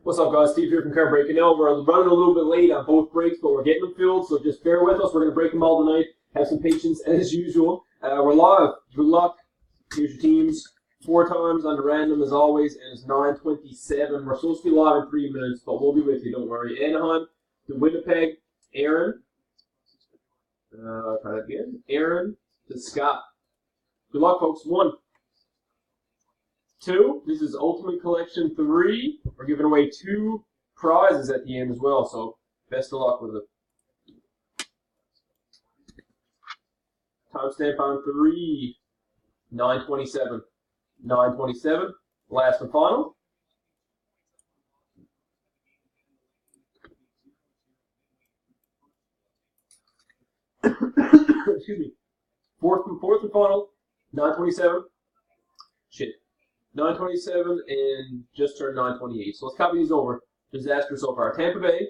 What's up, guys? Steve here from Car Breaking. Now we're running a little bit late on both breaks, but we're getting them filled, so just bear with us. We're going to break them all tonight. Have some patience as usual. We're live. Good luck. Here's your teams. 4 times on the random as always, and it's 9:27. We're supposed to be live in 3 minutes, but we'll be with you. Don't worry. Anaheim to Winnipeg. Aaron. Try that again. Aaron to Scott. Good luck, folks. 1. 2, this is Ultimate Collection 3. We're giving away 2 prizes at the end as well, so best of luck with it. Timestamp on 3, 9:27. 9:27, last and final. Excuse me. Fourth and final, 9:27. Shit. 9:27 and just turned 9:28. So let's copy these over. Disaster so far. Tampa Bay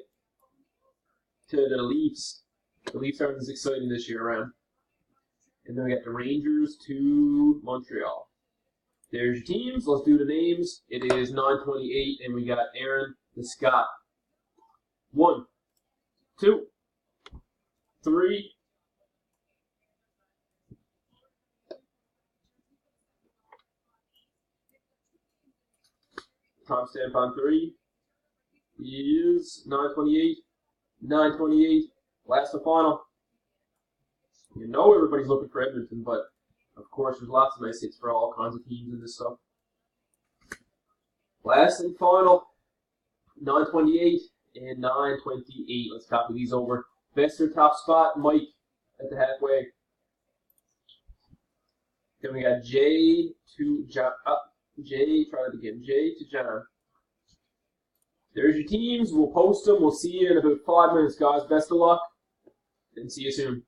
to the Leafs. The Leafs aren't as exciting this year around. And then we got the Rangers to Montreal. There's your teams. Let's do the names. It is 9:28 and we got Aaron to Scott. 1, 2, 3. Timestamp on 3 is 9:28. 9:28. Last and final. You know everybody's looking for Edmonton, but of course there's lots of nice hits for all kinds of teams in this stuff. Last and final. 9:28 and 9:28. Let's copy these over. Bester top spot, Mike at the halfway. Then we got Jay to John. Jay, try that again. Jay to John. There's your teams. We'll post them. We'll see you in about 5 minutes, guys. Best of luck, and see you soon.